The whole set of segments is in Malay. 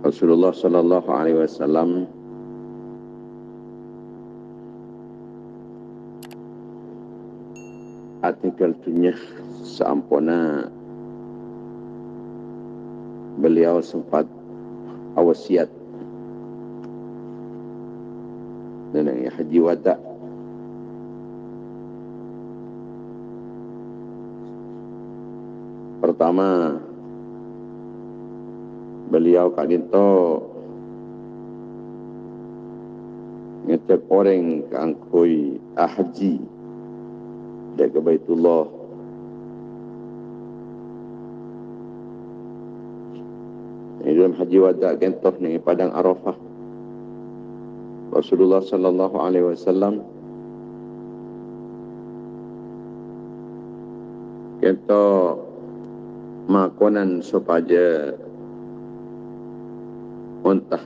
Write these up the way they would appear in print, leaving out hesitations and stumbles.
Rasulullah sallallahu alaihi wasallam artikel tunya seampuna beliau sempat awasiat dengan haji wada. Pertama, beliau kadinto ngecek orang keangkui haji dari Baitullah. Ini dalam haji wada kentoh ni padang Arafah. Rasulullah sallallahu alaihi wasallam kento makonan supaya unta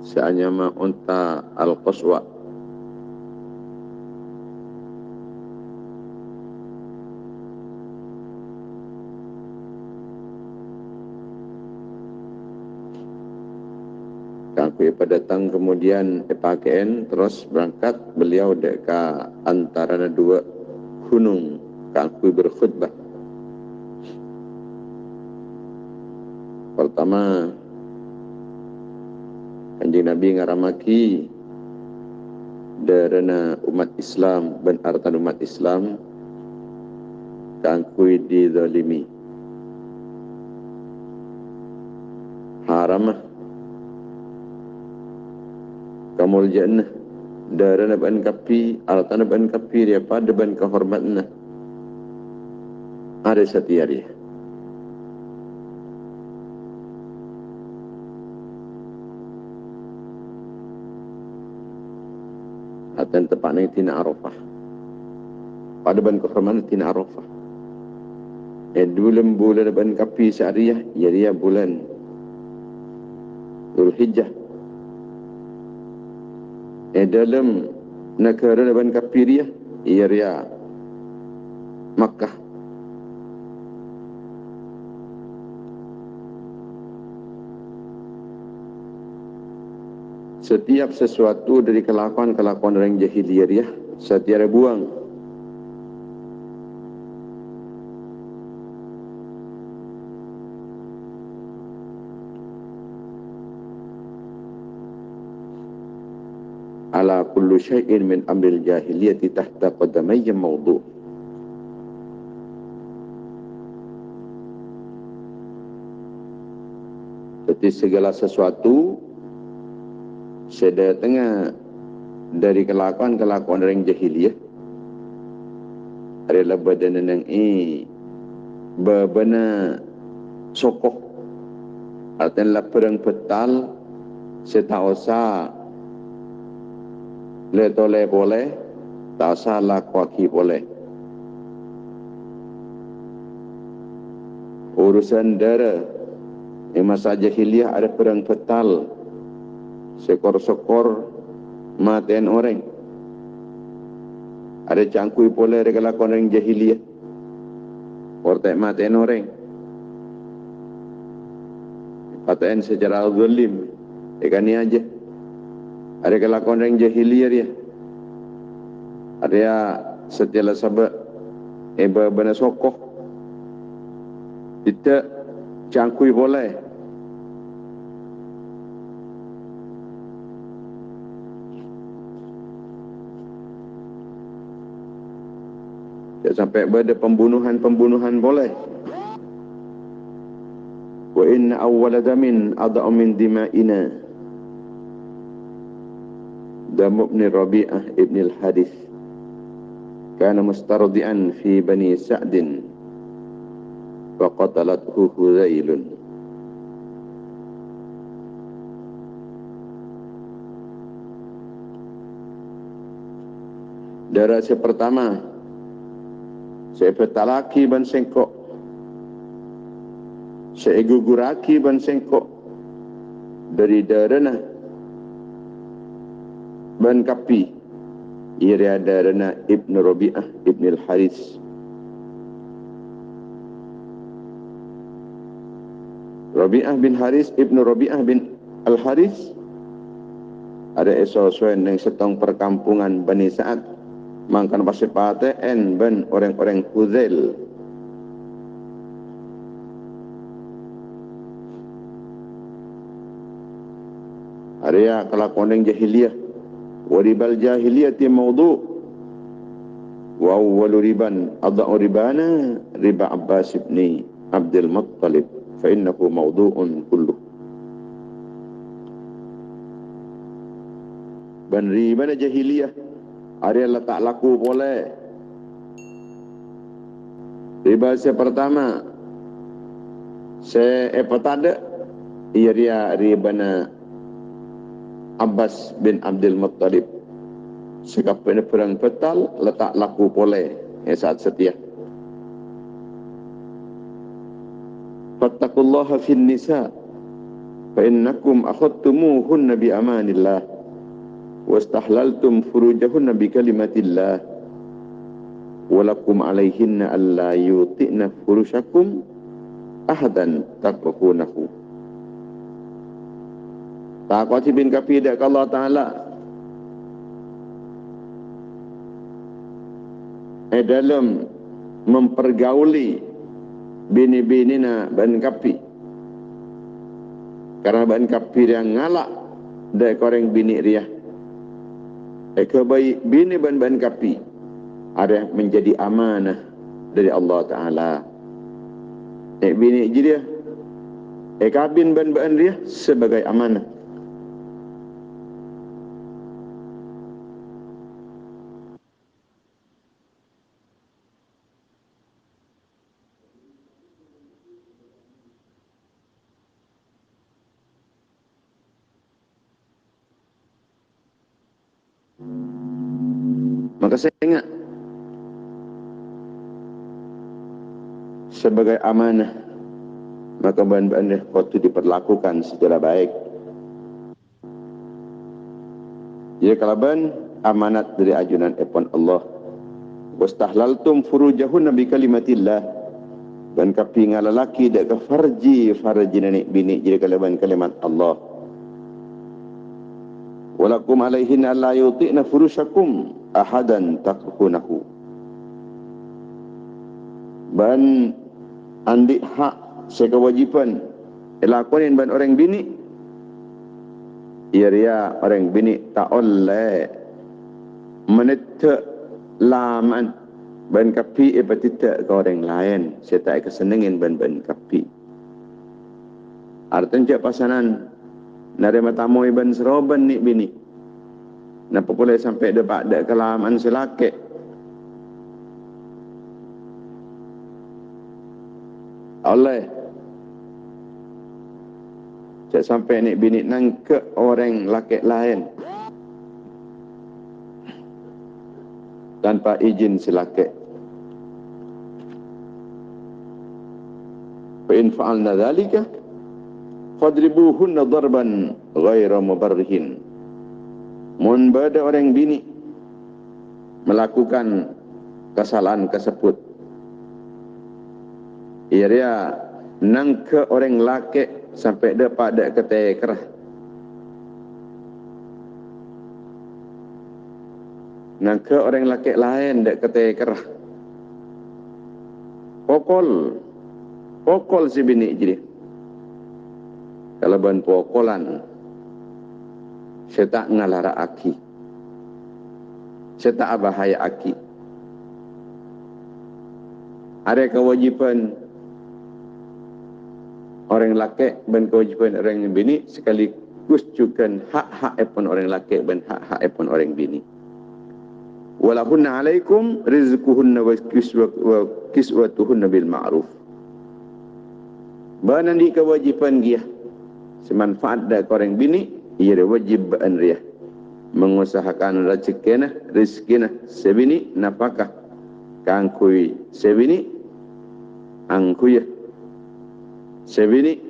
seanyama unta al-qaswa kangkui datang kemudian pakaian terus berangkat beliau deka antara dua gunung kangkui berkhutbah. Pertama, Kanjeng Nabi ngaramaki darana umat Islam dan artan umat Islam kangkui dizalimi. Haramah kamul jannah darana ban kapi artan ban kapi dia pada ban kehormatna ada setiari. Dan tepatnya tina Arafah. Pada ban kehormatan tina Arafah. Bulan ban kapi syariah, jadi bulan Dzulhijjah. Dalam negara ban kapi dia, ia Makkah. Setiap sesuatu dari kelakuan-kelakuan orang jahiliyah setiap buang. Ala kullu syai'in min amril jahiliyati tahta qadamayya mawdu'. Jadi segala sesuatu sedatengah dari kelakuan-kelakuan orang jahiliyah adalah badan yang babana sokoh artinya perang betal setausa letole boleh tausa lakwaki boleh urusan darah masa jahiliyah ada perang betal sekor-sekor maten orang. Ada cangkui boleh kelakuan orang jahiliyah. Ortek maten orang. Paten secara zalim. Ikan ni aja. Ada kelakuan orang jahiliyah dia. Ada setiap sabak bana sokoh. Kita cangkui boleh. Sampai pada pembunuhan boleh. Wa inna awwala damin adha'u min dima'ina. Damu ibn Rabi'ah ibn al-Hadith. Kana mustardi'an fi bani Sa'din. Faqatalathu Huzailun. Darah pertama saya petalaki ban sengkok. Saya guguraki ban sengkok. Dari darana ban kapi. Ia darana Ibn Rabi'ah Ibn al-Haris. Rabi'ah bin Haris Ibn Rabi'ah bin Al-Haris, ada esosuen yang setong perkampungan Bani Sa'ad, mangkan pasipate en ben orang-orang Huzail. Area kelakuan yang jahiliyah. Waribal jahiliyati mawdu' wa awwalu riban adha'u ribana riba Abbas ibni Abdul Muttalib fa innahu mawdu'un kulluh. Ban riba jahiliyah area letak laku boleh. Riba pertama pertanda ia riba Abbas bin Abdul Muttalib. Sekapnya perang petal letak laku boleh saat setia. Fattaqullaha fin nisa fa innakum akhadtumuhunna bi amanillah wastahlaltum furujahunna bi kalimatillah walakum alaihinna alla yuti'na furushakum ahadan takrahunahu. Takut bin kafidah Allah Ta'ala dalam mempergauli bini-binina ban kapi. Karena ban kapi yang ngalak dari koreng bini riah. Kebaik bini ban kapi ada menjadi amanah dari Allah Ta'ala. Bini dia kabin ban dia sebagai amanah. Maka saya ingat sebagai amanah, maka bahan-bahan waktu diperlakukan secara baik. Jadi kalau bahan amanat dari ajunan epon Allah, wastahlaltum furujahunna bi kalimatillah, ban kapi ngalalaki dak ke farji nenek bini jadi kalaban kalimat Allah. Walakum alaihinna la yuti'na furushakum ahadan takrahunahu. Ban andi hak sekewajiban lakonin ban orang bini ia orang bini tak oleh meneta laman ban kapi petita ke orang lain serta kesenengin ban kapi. Artinya pasanan narema tamu iban seroban ni bini. Napa boleh sampai depak dak kelaman selake. Oleh cak sampai ni bini nang ke orang laki lain tanpa izin selake. Fa in fa'alna dzalika fadribuhunna darban ghaira mubarrihin. Mun bada orang bini melakukan kesalahan tersebut, ia nang ke orang laki sampai dapat dak kete kerah. Nang ke orang laki lain dak kete kerah. Pokol si bini jadi. Kalau ban pokolan, saya tak ngalara aki. Saya tak bahaya aki. Ada kewajiban orang laki dan kewajiban orang bini sekaligus juga hak-hak epon orang laki dan hak-hak epon orang bini. Walahunna alaikum rizquhunna wa kiswatuhunna bil ma'ruf. Banandi kewajiban dia semanfaat dari orang bini, ia wajib anriah mengusahakan rezekina sebini napakah kangkui sebini angkuya sebini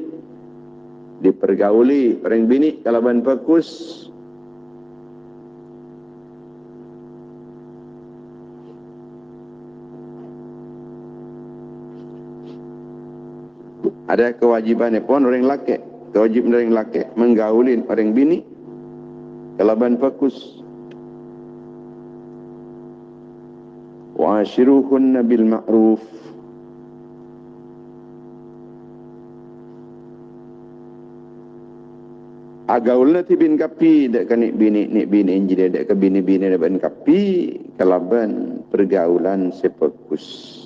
dipergauli orang bini kalaban bagus. Ada kewajiban pun orang laki wajib orang lelaki menggaulin orang bini kalaban fokus. Wa ashiruhunna bil ma'ruf. Agaulna ti bin kapi dak kanik bini ni bini jadi dak ke bini-bini dak bin kapi kalaban pergaulan sefokus.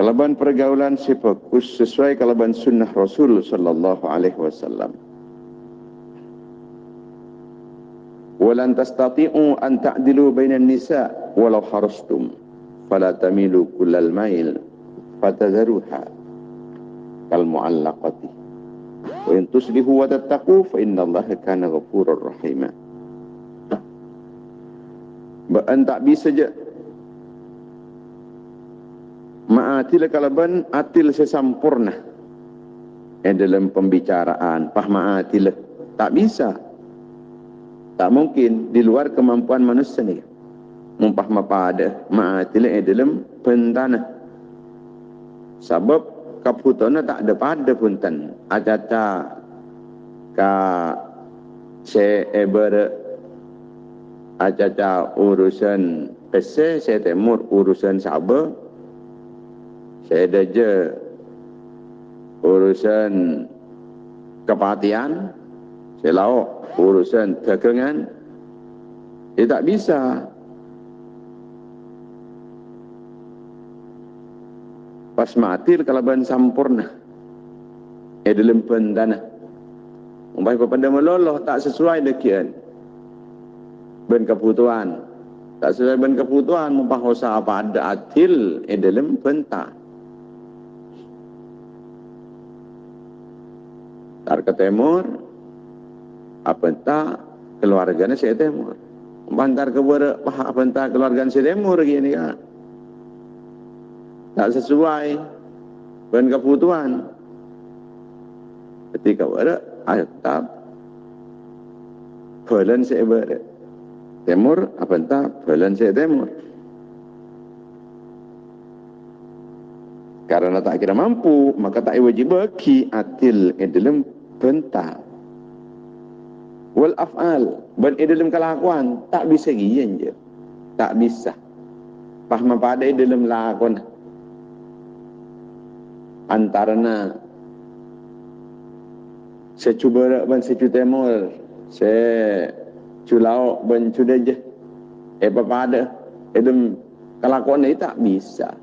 Kalaban pergaulan sefokus sesuai kalaban sunnah Rasul sallallahu alaihi wasallam. Walan tastati'u an ta'dilu bainan nisa walau harastum fala tamilu kullal mail fatadharuha kal mu'allaqati wa in tuslihu wa tattaqu fa innallaha kana ghafurur rahima. Ba'an tak bisa je ma'atil kalaban atil sesampurna dalam pembicaraan ma'atil tak bisa, tak mungkin di luar kemampuan manusia ni pada ma'atil dalam pentana sebab kaputana tak ada pada punten acaca ka seeber acaca urusan pese setemur urusan sabar saya ada je urusan kepatian, saya lauk urusan dagangan, dia tak bisa. Pas matil kalaban sampurna, dalam pendana. Umpamai pada meloloh tak sesuai dekian, ben kebutuhan, tak sesuai ben kebutuhan, mumpahosa apa ada atil dalam pentah. Tar ke timur, apa entah keluarganya saya timur. Bantar ke barat, apa entah keluarganya saya timur gini kan. Tak sesuai dengan kebutuhan. Ketika barat, ayo tetap bulan saya barat. Timur, apa entah bulan saya timur. Karena tak kira mampu, maka tak wajib bagi atil dalam bentah. Wal af'al, ban dalam kelakuan tak bisa gian je. Tak bisa. Paham pada dalam lakon. Antarana saya cuba ban saya temur, saya culau ban sudah je. Apa pada dalam kelakuan ini tak bisa.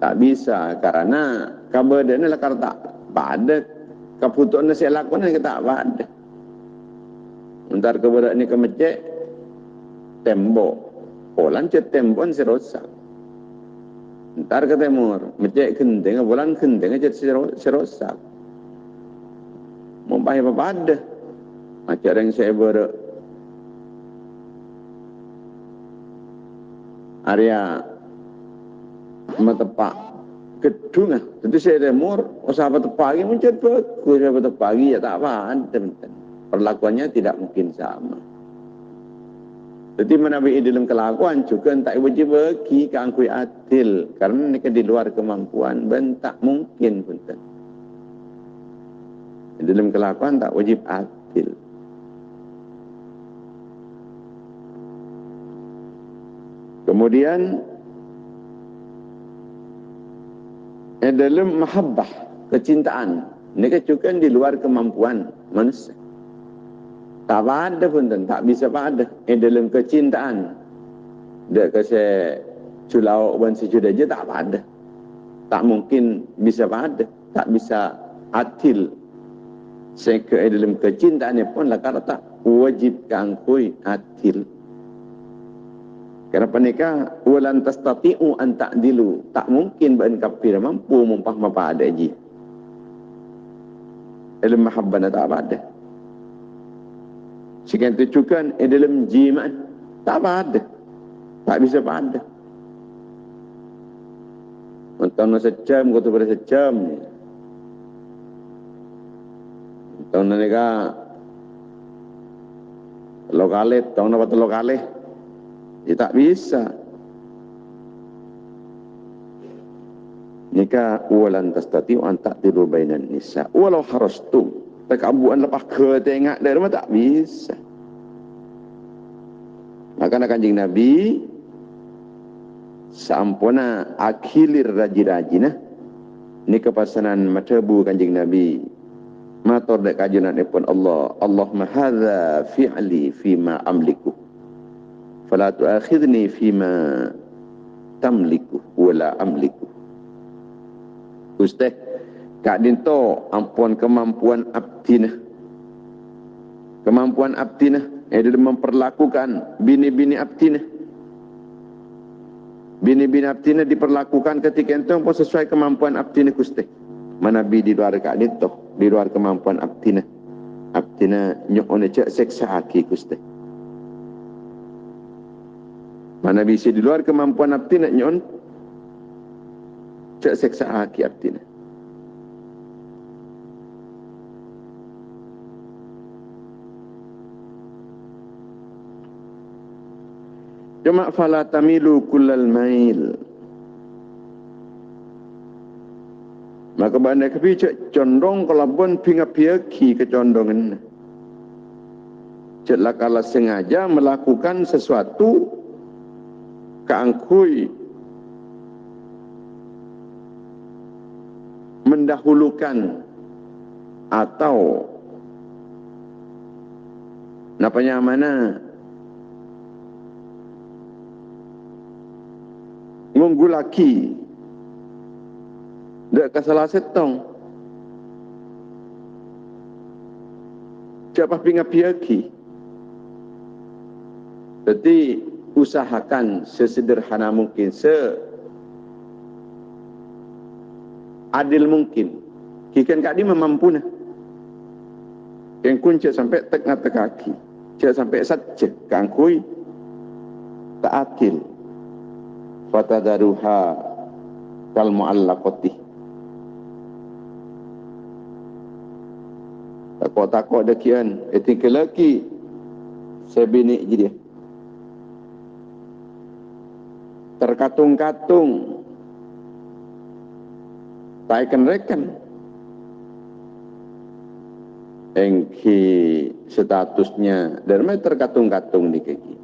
Tak bisa karena kabarnya lah tak pada keputusan saya lakukan ni tak pada. Entar keberat ni ke masjid tembok, bulan cet tembok si rosak. Entar ke timur masjid kenting, bulan kenting cet si rosak. Mumpah apa pada? Macam yang saya berak area matepak gedung ah. Jadi saya timur, sahabat pagi muncul bagus, sahabat pagi ya tak apa, perlakuannya tidak mungkin sama. Jadi menabi dalam kelakuan juga tak wajib bagi keangkui adil karena mereka di luar kemampuan dan tak mungkin pun. Dalam kelakuan tak wajib adil. Kemudian dalam mahabbah, kecintaan, mereka juga di luar kemampuan manusia. Tak ada pun, tak bisa pada. Dalam kecintaan, dia kasi culau dan sejuda je tak ada. Tak mungkin bisa pada, tak bisa adil. Sehingga dalam kecintaannya pun lah kata wajib kangkui adil. Karena pernikah walan tastati'u an ta'dilu, tak mungkin ban kafir mampu mumpah pada ji. Dalam mahabbah tak ada. Sekian itu juga dalam jimat tak ada. Tak bisa pada. Untuk sejam kau tu pada sejam. Untuk mereka lokalit, tahu apa tu lokalit? Dia tak bisa. Nika walan tastati'u an ta'dilu bainan nisa walau harastum. Tekabuan lepas ke tengok dari rumah tak bisa. Maka Kanjeng Nabi sampuna akhilir raji-rajina ni kepasanan matebu Kanjeng Nabi matur dek kajunanipun Allah, Allahumma hadza fi'li fima amliku fala tu'akhidni fima tamliku wala amliku. Ustaz kak dinto ampun kemampuan abdina. Kemampuan abdina dia memperlakukan bini-bini abdina. Bini-bini abdina diperlakukan ketika itu pun sesuai kemampuan abdina Gusti. Mana bi di luar kak dinto, di luar kemampuan abdina. Abdina nyokone cek seksa aki Gusti. Mana bisa di luar kemampuan abdina nyon cek seksa aki abdina. Cuma fala tamilu kullal mail. Maka bandai kepi cek condong kelabon pinga piaki kecondongan. Cek lakala sengaja melakukan sesuatu keangkui mendahulukan atau napanya mana menggulaki dek kasalah setong siapa pinga piaki. Jadi usahakan sesederhana mungkin, adil mungkin. Kikan kak di memampuna. Yang kunci sampai tengah kaki, cak sampai saja kangkui tak adil. Fatadaruha kal mu'allaqati. Takut-takut dekian, etika lelaki sebinik je dia. Terkatung-katung, tak ikan rekan. Engki statusnya, dan mereka terkatung-katung di kaki.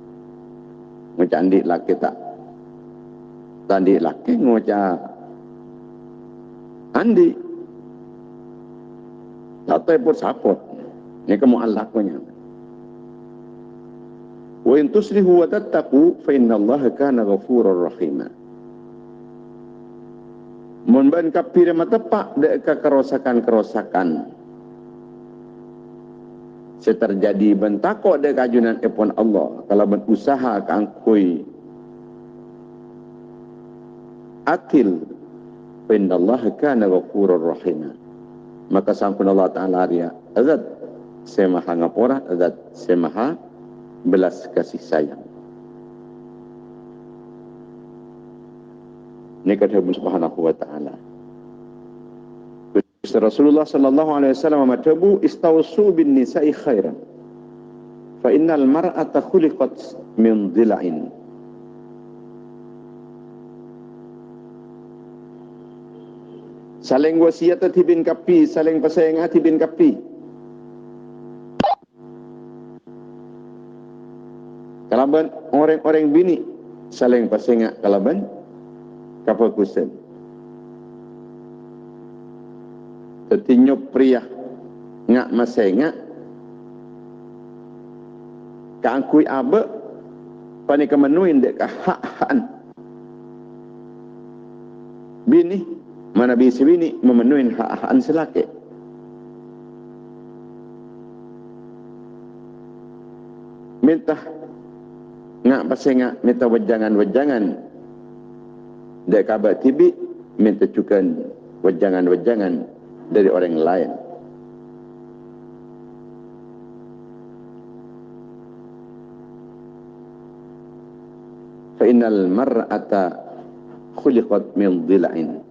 Ngecandik laki tak. Tadi laki ngocak andi tak pun sapot ini kamu alakunya wa in tuslihu wa tattaqu fa innallaha kana ghafurur rahim. Mun ban kapir matepak dek kerosakan seterjadi bentakok dek kajunan epon Allah kalau berusaha kangkui atil innallaha kana ghafurur rahim. Maka sampun Allah Ta'ala ria azat semaha ngapura, azat semaha belas kasih sayang. Ini kata Allah Subhanahu wa Ta'ala. Rasulullah sallallahu alaihi wasallam matabu istausu bin nisa'i khairan fa innal mar'ata khuliqat min dhila'in. Saling wasiat tibin kapi, saling pasayang tibin kapi. Kalaban orang-orang bini saling pasayang kalaban kapakusen. Tetinyo pria ngak masayang kaangkui abe pani kemenuin dek hak-hakan bini. Mana bisa bini memenuhi hak-hakan selaki. Minta ngak pasengak, minta wajangan-wajangan. Dek kabar tibi, minta juga wajangan-wajangan dari orang lain. Fa innal mar'ata khuliqat min dhila'in.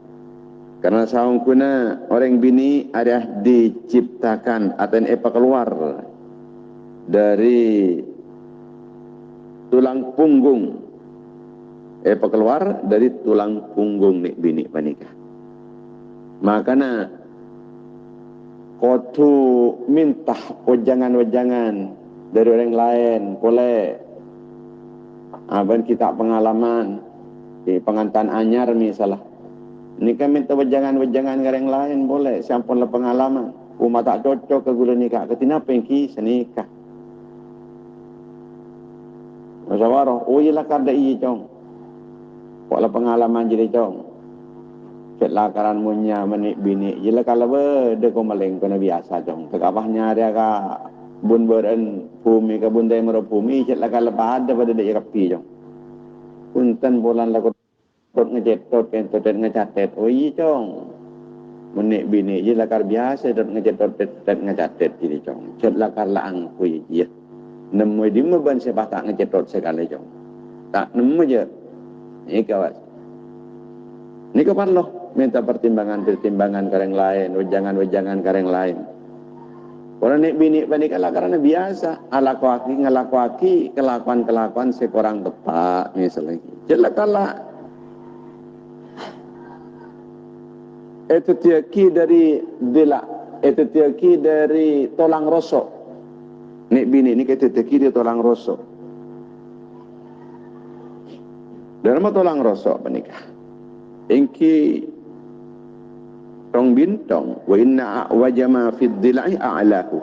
Karena saung kuna orang bini ada diciptakan atau apa keluar dari tulang punggung. Apa keluar dari tulang punggung nih bini panikah. Makanya kotu minta wejangan-wejangan dari orang lain boleh. Abang kita pengalaman di pengantin anyar misalnya. Ini kan minta wejangan-wejangan dari orang lain boleh. Siampun lah pengalaman. Umah tak cocok ke gula nikah. Ketina pengki senikah. Masa waroh. Oh iyalah kada iya cong. Kok lah pengalaman jadi cong. Ketlah karan munya menik bini. Iyalah kalau berde ko maleng ko na biasa cong. Tegapahnya dia ka bun beren bumi ka bun day mero bumi. Ketlah kalau pada pada dia rapi cong. Punten bulan laku tot ngejetot kentot dan ngecatet. Oh iya cong. Menik bini je lakar biasa dot ngejetot tet ngecatet jadi cong. Cet lakar laang kui je. Nemu di meban sebab tak ngejetot sekali cong. Tak nemu je. Ini kawas. Ini kapan loh minta pertimbangan kareng lain, wejangan kareng lain. Orang nek bini panik ala karena biasa alaku ngelakuaki kelakuan seorang tepat misalnya. Cet lakar lah. Itu tiaki dari dila, itu tiaki dari tolang rosok. Nek bini ni kita tiaki dia tolang rosok. Dalam tolang rosok menikah. Ingki tong bintong wa inna a'wajama fid dilai a'lahu.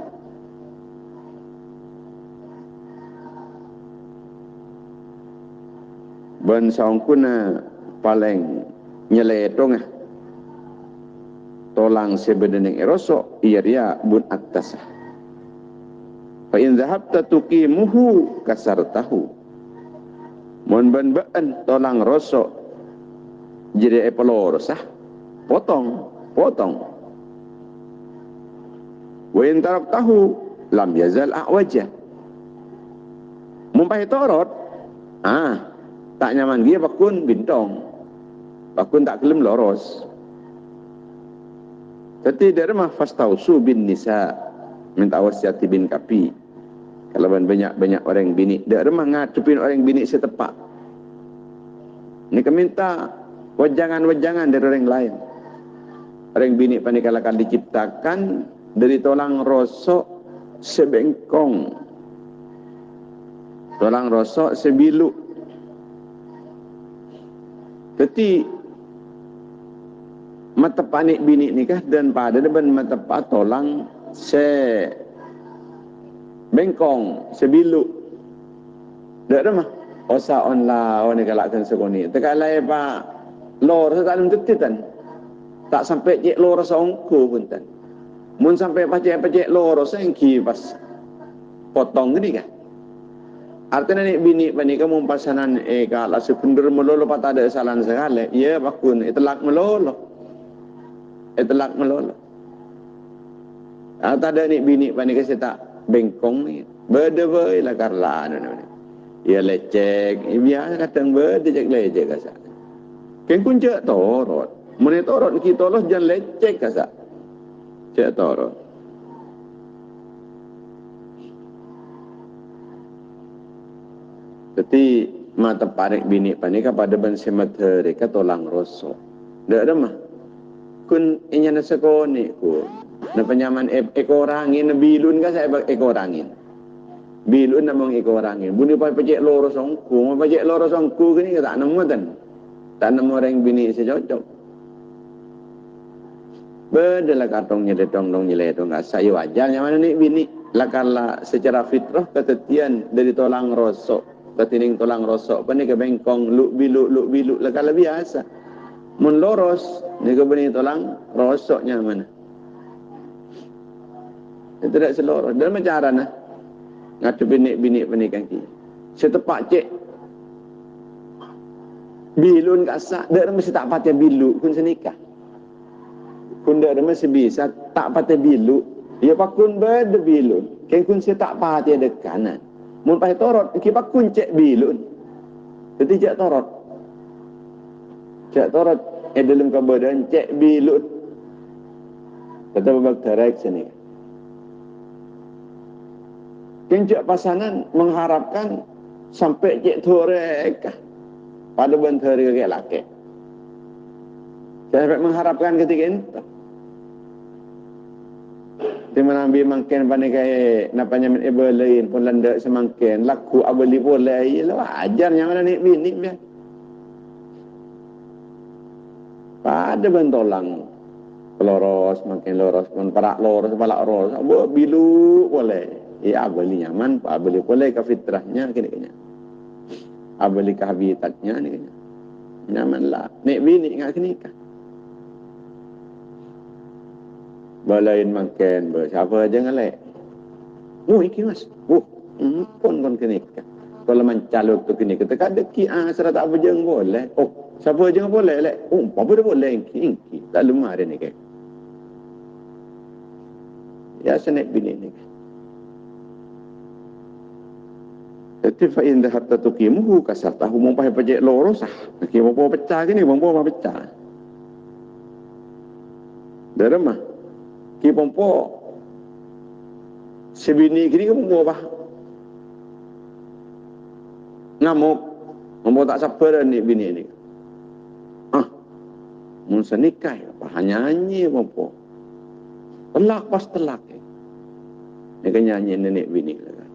Ben saungkuna paling nyeletong tolang sebenarnya erosok ia dia bun atas. Fa in dhahabta tuqimuhu kasartahu. Mun ban tolang rosok jadi epolorosah potong. Wa in taraktahu lam yazal a'waja. Mumpai torot tak nyaman dia bakun bintong. Bakun tak kelem loros. Tapi dari mah fastausu bin nisa minta wasiati bin kapi. Kalau banyak orang bini, dari mah ngadepin orang bini setepak. Ini minta wejangan dari orang lain. Orang bini panikalakan diciptakan dari tolang rosok sebengkong. Tolang rosok sebilu. Tapi mata panik bini nikah dan pada depan mata tolang se bengkong sebilu dak mah osa on la on galakkan sekoni tekalai pak lor sekalem tetitan tak sampai cek lor songko punten mun sampai pacek lor sengki pas potong gini kan artinya ni bini pani kamu pasanan kalau sepundur melolo pat ada salan sekali ya bakun itelak melolo ada ni bini pani kasi tak bengkong ni berde lah karla ya lecek biasa kadang berde cek lecek kasa ken kunca torot mun torot kita loh jangan lecek kasa cek torot jadi mata parik bini pani kepada ban semateri ka tolang rosok dak ada mah kun inya na sekoni kun na penyaman ekorangin na bilun ka sa ekorangin bilun na mong ekorangin buni pa pajek loro songku pajek loro songku kini ka tak nemu orang bini sejocok bedalah katongnya detong nyeletong gak sayu wajarnya mana nih bini lakala secara fitrah ketetian dari tolang rosok ketining tolang rosok pani ke bengkong luk bilu lakala biasa mun loros ni ke benih tolang rosoknya mana itu tidak seloros dan cara nah ngatu bini pernikahan kita setepak cek bilun kasak dak mesti tak patah bilu kun senikah kun dak mesti bisa tak patah bilu ya pakun berde bilun ken kun se tak patah dekanan mun pahe torot ki pakun cek bilun jadi cek torot dalam kebadan cek bilut kata babak tarik sini kencak pasangan mengharapkan sampai cek torek pada bentari ke laki sampai mengharapkan ketika itu Timan ambil mangken panikai napanya min ibalain pun landak semangken laku abali boleh lah ajarnya mana nik bini dia. Pada bentolang loros makin loros pun parak loros balak loros buat bilu boleh. Ya abali nyaman abali boleh ke fitrahnya kini. Abali ke habitatnya ni nyaman lah. Nik bini ngak kini kan. Balain makan siapa aja ngelek. Oh iki mas. Oh pun kon kini kan. Kalau mencalok tu kini kita kada ki serat apa jeng boleh. Oh siapa aja boleh lek. Oh apa dah boleh ingki. Lalu mari ni kan. Ya senek bini ni kan. Jadi fa in dhahabta tuqimuhu kasatahu mau pakai pajak loros ki mau pecah gini mau pecah. Darah ki pompo sebini kini kamu mau apa? Ngamuk, mau tak sabar ni bini ni. Mun senikah apa hanya nyanyi pompo. Telak pas telak. Ni kan nyanyi nenek bini lah.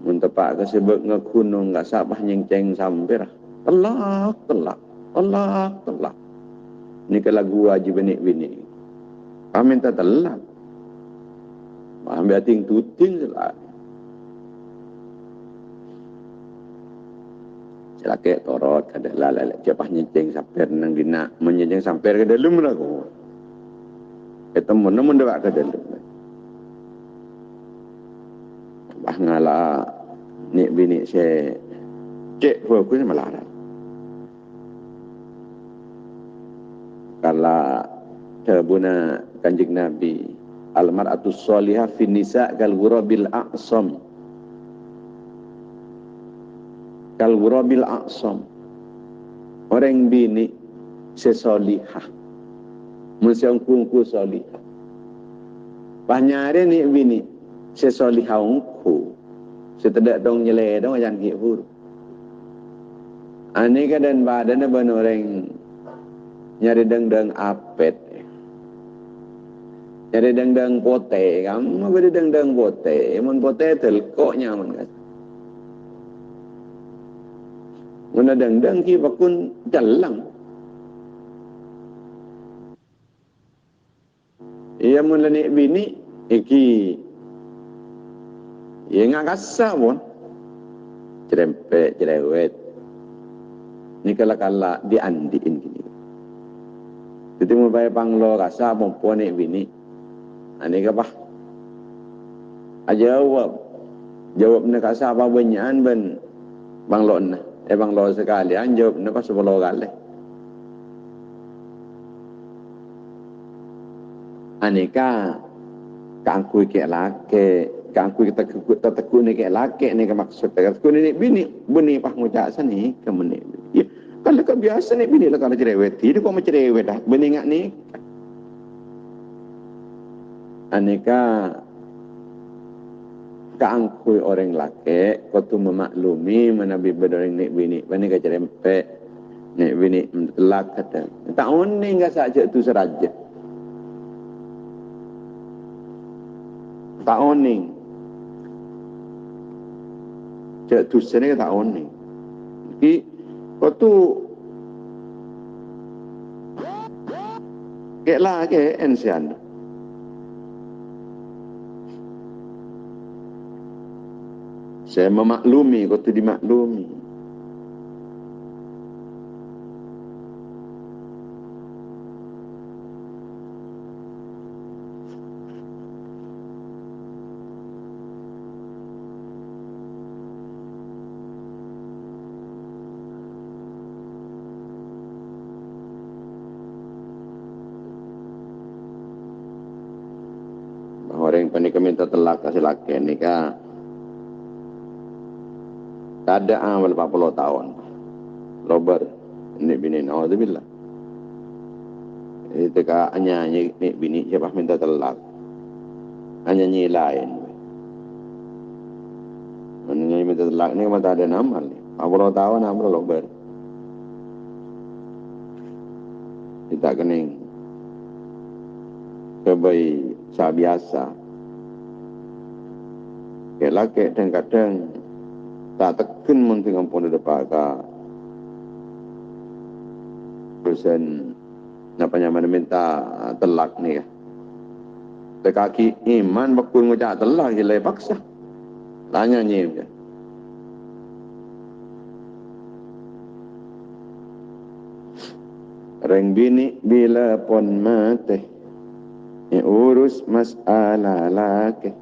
Mun tepak ke sebab ngekunung enggak sabah nyengceng sampai lah. Telak. Ni ke lagu wajib nenek bini. Kami minta telak. Ambil ting tuting lah. Laki torot kada lalai cepat nyeceng sampai nang dina menyeceng sampai ke dalam lah ko. Ketemu namun dak ke dalam. Bah ngala ni bini se cek fokus malah. Kala tabuna Kanjeng Nabi al-mar'atus shalihah fi nisa kal ghurabil a'sam. Kal ghurabil a'sam. Orang bini sesolihah. Musyangku solihah. Panyare ni bini sesolihah ungku. Setedak dong nyele dong jangan ki hur. Ani kadan badan ban orang nyari deng-deng apet. Nyari deng-deng pote, kamu beri deng-deng pote, mun pote telkok nyaman kan. Mun deng-deng ki bakun jalang. Ia mun lanik bini iki ia ngak kasa pun cerempet cerewet ni kala diandiin gini. Jadi mun bae panglo kasa perempuan ni bini. Ani ke apa? Jawab nak kasa apa banyakan ben panglo na. Panglo sekalian jawab nak pas 10 kali. Aneka kangkui ke lake, kangkui kita tekun ni ke lake ni ke maksud tekun ni bini bini pah ngucap sani ke meni. Ya, kalau kebiasa ni bini lah kalau cerewet, dia kok mencerewet dah. Bini ngak ni. Aneka kangkui orang lake, kau tu memaklumi menabi berdoreng ni bini, bini ke cerempet, ni bini telak kata. Tak oni enggak saja tu seraja. Tak oning. Cak tu sini tak oning. Ki kau tu keklah ke ensian. Saya memaklumi, kau tu dimaklumi. Orang panik minta telak kasih laki ni kan. Ada amal 40 tahun. Robert ni bini naudzubillah. Itu ka hanya ni bini siapa minta telak. Hanya nyi lain. Hanya minta telak ni mata ada amal ni. 40 tahun amal Robert. Kita kening. kebai biasa. Kelak kadang-kadang tak tekan mun tengah pun depan ka perusahaan apa nyaman minta telak ni ya. Dekaki iman bakul ngucap telak je paksa. Tanya nyim je. Reng bini bila pon mati urus masalah laki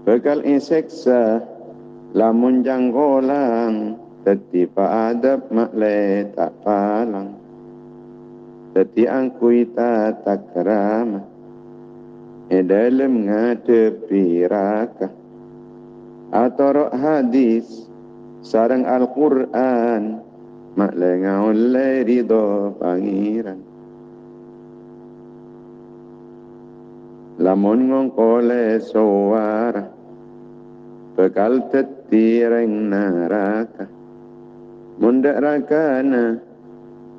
bekal inseksa lamun janggolang tetipa adab makle tak palang teti angkui tak kerama dalam ngadepi raka atau hadis sarang Al-Quran makle ngaule ridho pangiran lamun ngongkole suara bekal tetireng neraka mundak rakana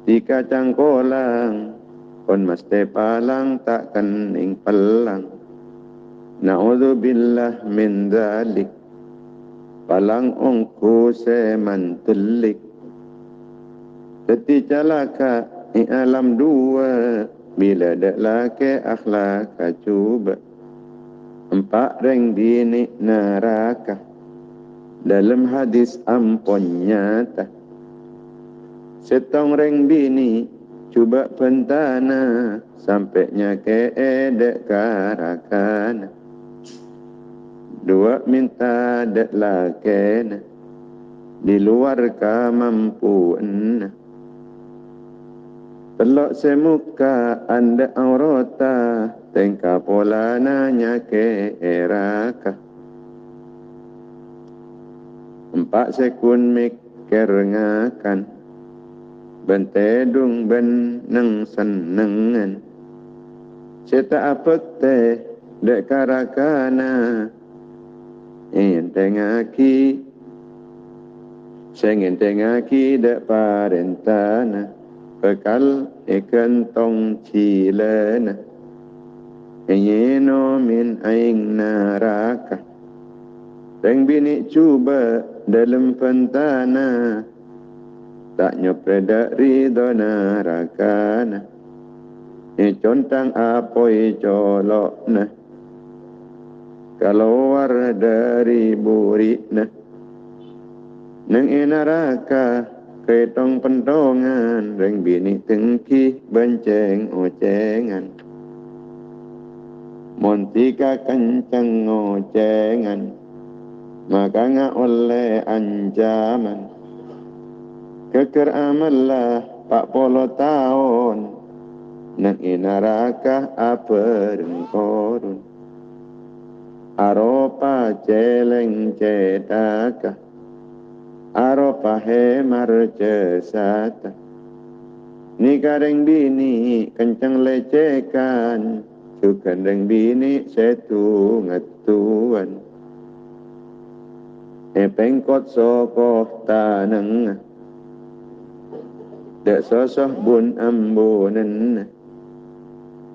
tika cangkolang kon mesti palang tak kening pelang na'udzubillah min dzalik palang ongku semantelik teti calaka alam dua bila dak lake akhlak cuba empat reng bini neraka dalam hadis ampun nyata setong reng bini cuba pentana sampainya ke edek karakana dua minta dek lakena di luar kemampuan telok semuka anda aurota tengka pola nanya ke eraka empat sekun mikir ngakan bentedung beneng senengan ceta apek teh dek karakana entengaki sengentengaki dek parentana bekal ikan tong cilena ingino min aing neraka reng bini cuba dalam pentana tak nyopredak ridho nerakana contang apoi colokna keluar dari burikna neng neraka ketong pentongan reng bini tengki benceng ocengan montika kenceng ocengan maka nga oleh anjaman keker amalah 40 tahun nang inaraka apa korun aropa celeng cetaka aropa hemar cesata ni kareng bini kencang lecekan sukan reng bini setu ngatuan pengkot sokoh taneng dek sosoh bun ambunan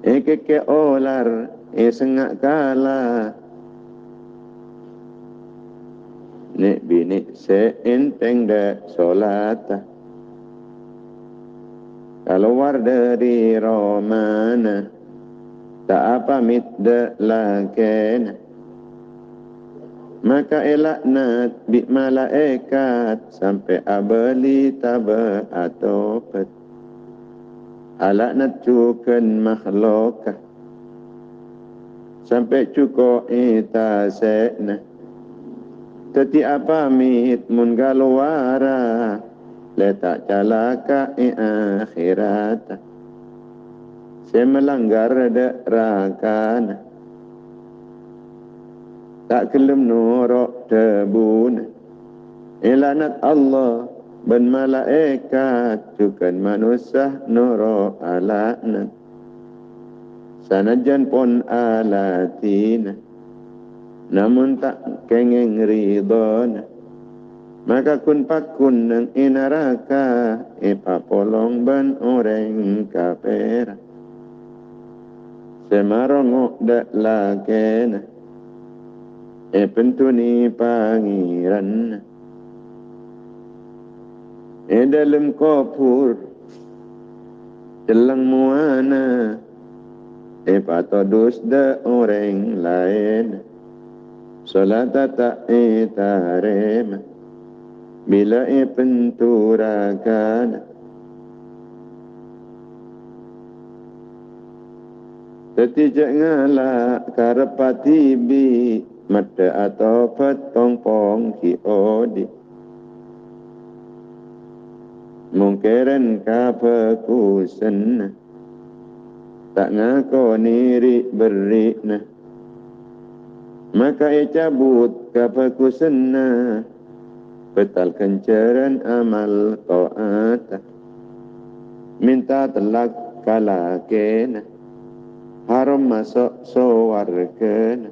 keke olar sengak kala nek bini seenteng dek solata keluar dari romana tak apa mit dek lakena maka elaknat bi malaikat sampai abali tabe atopet alaknat cuken makhlukah sampai cuko ita sekna teti apa mit mun galuara letak calaka akhirata saya melanggar dek rakana tak kelem norok tebuna ilanat Allah ben malaikat cukan manusia norok alakna sanajan pon alatina namun tak kengeng ridona maka kun pakun nang inaraka ipapolong ban orang kapera semarongok dak laken pentuni pangiran dalam kopur jelang muana patodus da orang lain salat tak tarem bila penturakan tetijak ngalak karepati bi mata atau petong pong ki odi mungkeren kapakusen tak ngakoni ri beri na maka cabut kapakusen na betal kencaran amal taat minta telak kalaken haram masuk sawarga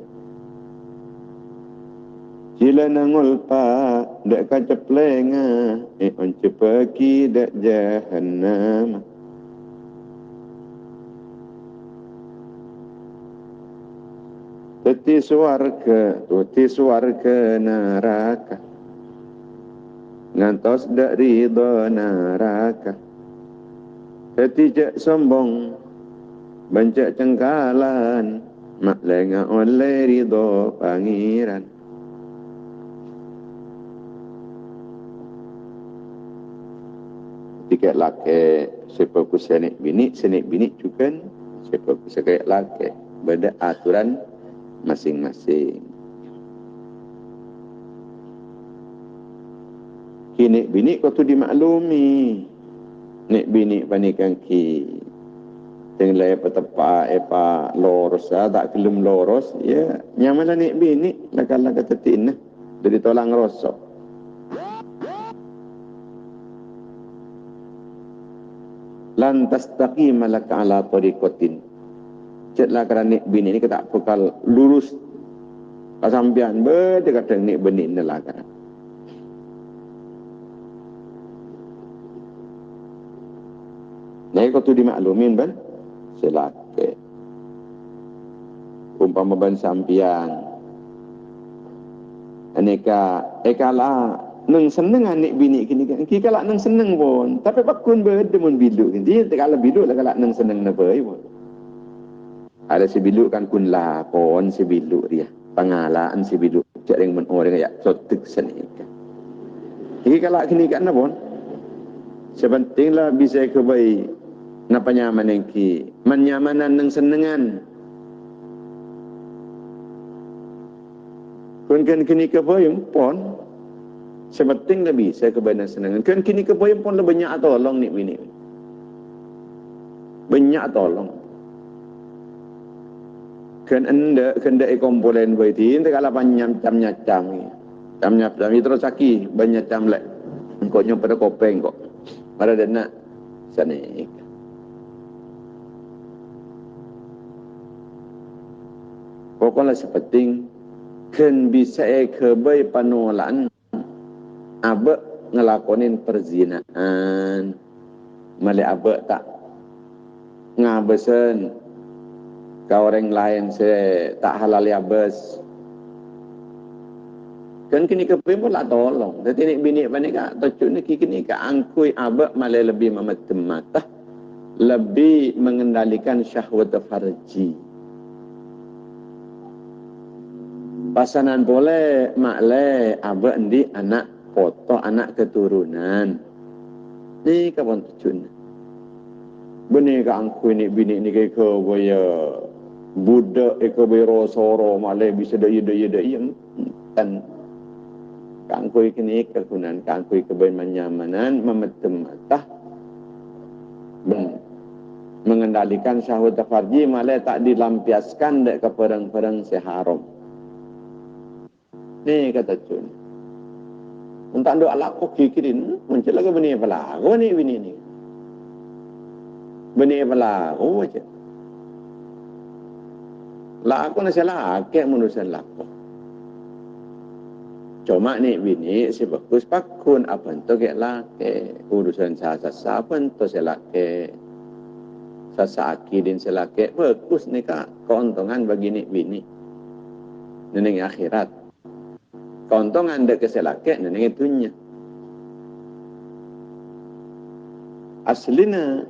Sila nangul pa dak kaceplenga once pagi dak jahannam Teti suarga neraka ngantos dak ridho neraka Teti sombong bancak cengkalan mak lenga oleh ridho pangeran Tiga laki sepaku senik bini juga sepaku sekaya laki beda aturan masing-masing. Kini bini kau tu dimaklumi. Nek bini panikan ki tenglai petepa epa loros tak kelum loros ya nyamalah nek bini lakala ketetin dari tolang rosok. Lantas taqima laka ala tariqatin cetlah kerana bini ni kata bekal lurus kasampian berde kadang nik bini ni lah kan nah kau tu dimaklumin ban selake umpama ban sampian aneka ekala nang seneng anik bini kini kan ki kalak nang seneng pun tapi pakun berdemun biluk kan dia kalau biluk lah kalak nang seneng na bai pun ada si biluk kan kun lakon si biluk dia pengalaan si biluk cak ring men orang ya sotek seni kan ki kalak kini kan pun sepentinglah bisa ke bai napa nyaman yang ki menyamanan nang senengan kun kan kini ke bai pun sepenting lebih saya kebanyakan senangan. Kan kini kebayang pun lebih banyak tolong ni bini. Banyak tolong. Kan anda komponen baiti, anda kalau banyak nyacam terus saki banyak cam lek. Engkau pada kopeng kok. Pada dana sana. Pokoknya sepenting kan bisa kebai panolan abek ngelakonin perzinaan mali abek tak ngabesen ke orang lain se tak halal abes kan kini kepen pun lah tolong tapi ni bini bani ka tocuk ni kini ka angkui abek mali lebih memetem mata lebih mengendalikan syahwat farji pasanan boleh makle abek ndi anak foto anak keturunan ni kapan tujuan benih ka angku ni bini ni ke boya budak ke boya soro malai bisa daya kan angku ini kegunan angku ke boya menyamanan memetem mata mengendalikan syahwat farji malai tak dilampiaskan dek ke perang-perang seharam ni kata tujuan Untuk anda laku kikirin, muncul lagi benih pelaku ni bini ni. Benih pelaku aja. Laku nasi laki manusia laku. Cuma ni bini si bagus pakun apa tu ke laki urusan sasa apa tu si laki. Sasaki din selake, bagus ni kak, keuntungan bagi ni bini. Neneng akhirat. Keuntungan dek keselake, neneng itunya. Aslina,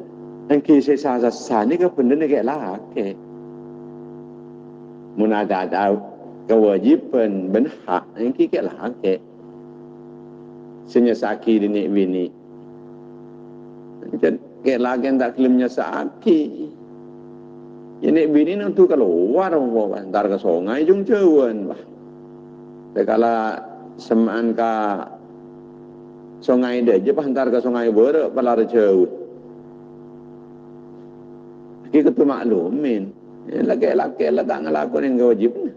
engki sesa ni ke benda ni kayak laki. Mun ada kewajiban berhak, engki kayak laki. Senyesaki din ni bini. Kayak lagi yang tak kelimnya saki. Ini bini ni untuk keluar, antar ke sungai jung cawan. Dekala semaan ka sungai dia je, antar ke sungai ber, palar jauh. Kita tu maklumin. Laki-laki lah tak ngelakuin kewajiban.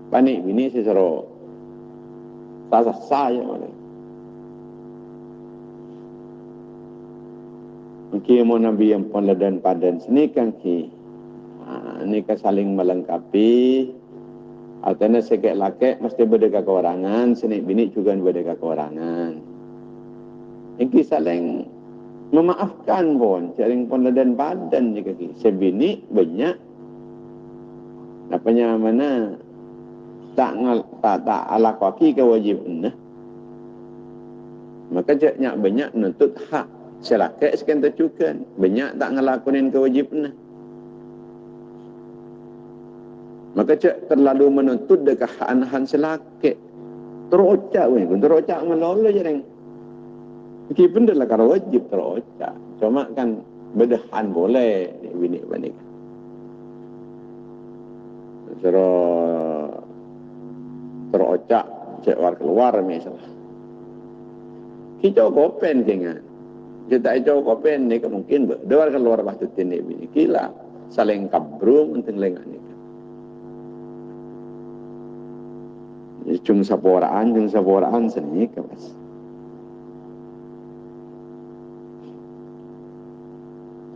Panik bini sesuatu. Saya mana. Ki mo nabi yang pon padan sini kan ki. Ini kan saling melengkapi. Artinya sekek laki mesti berdeka kekurangan, sini bini juga berdeka kekurangan. Ini saling memaafkan pun, saling pon padan juga ki. Sebini banyak. Apanya mana tak ala kaki kewajiban. Maka jaknya banyak menuntut hak. Selaki sekian tercukan. Banyak tak ngelakuin kewajiban. Maka cak terlalu menuntut dekat hak selaki. Terocak weh. Terocak melolo je reng. Ini benda lah kalau wajib terocak. Cuma kan bedahan boleh. Bini-bini. Terocak. Cak war keluar misalnya. Kita kopen dengan. Kita itu kopen ni mungkin berdua keluar waktu ini bini kila saling kabrung untuk lengan ni. Jung saporaan seni kemas.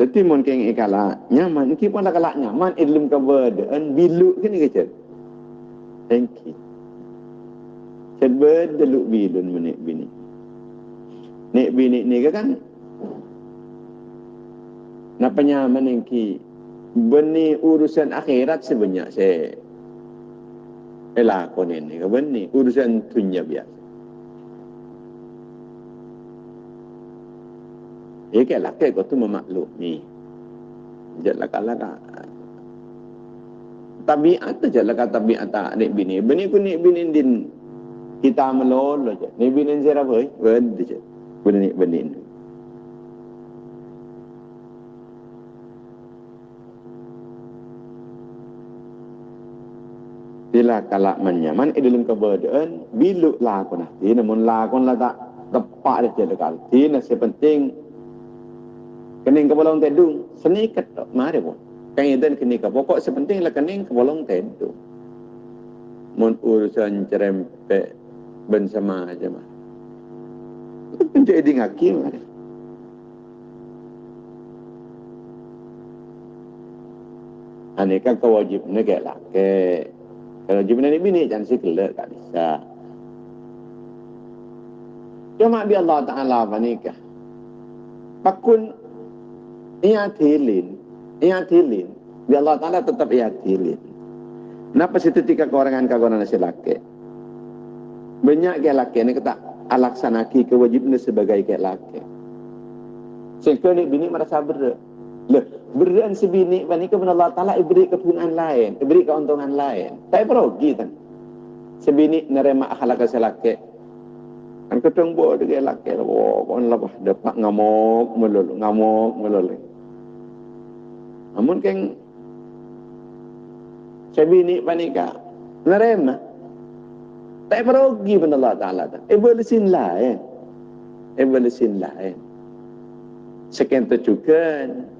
Jadi mungkin ikala nyaman, kita pun kalau nyaman ilmu keberadaan bilu kini kecil. Thank you. Sebab dulu bilun menik bini. Nek bini ni kan napanya menengki benih urusan akhirat sebanyak saya elakon ini benih urusan dunia biasa. Kayak laki kau tu memaklumi. Jalan kala tabiat tu jalan kata tabiat tak nek bini ku nek bini din kita melolo je. Nek bini zera boy benda je. Benih. Bila kalak menyaman dalam keberadaan biluk lah aku nanti namun lah aku lah tak tepat dia dekat di nasi penting kening kebolong tedung senikat mari pun kan itu kening pokok sepenting lah kening kebolong tedung mun urusan cerempek bersama aja mah jadi ngaki mari aneka kewajibnya kayak laki. Kalau jumlah ni bini jangan sekelak tak bisa. Cuma bi Allah Taala panikah. Pakun iatilin. Bi Allah Taala tetap iatilin. Kenapa seketika kekurangan si laki? Banyak ke laki ni kata alaksanaki kewajiban sebagai ke laki. Sehingga ni bini merasa berat. Berian sebini panika kepada Allah Ta'ala beri kepunyaan lain, beri keuntungan lain. Tak berugi kan. Sebini nerima akhlak selaki. Kan ketong buat dengan laki. Kon lah dapat ngamuk melulu. Namun kan sebini panika nerima. Tak berugi kepada Allah Ta'ala. Evolusin lain. Sekian tercukan.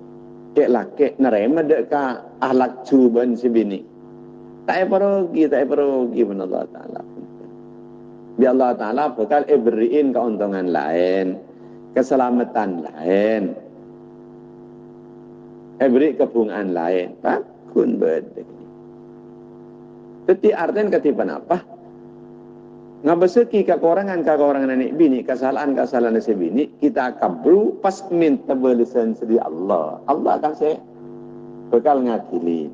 Kek laki nerima dekat ahlak cuban si bini. Tak perogi kepada Allah Ta'ala. Biar Allah Ta'ala bakal beriin keuntungan lain. Keselamatan lain. Beri kebungaan lain. Pakun berdek. Jadi artinya ketipan apa? Ngabeseki kekurangan anak bini, kesalahan si bini, kita kabru pas minta balasan sedi Allah. Allah akan saya bekal ngadili.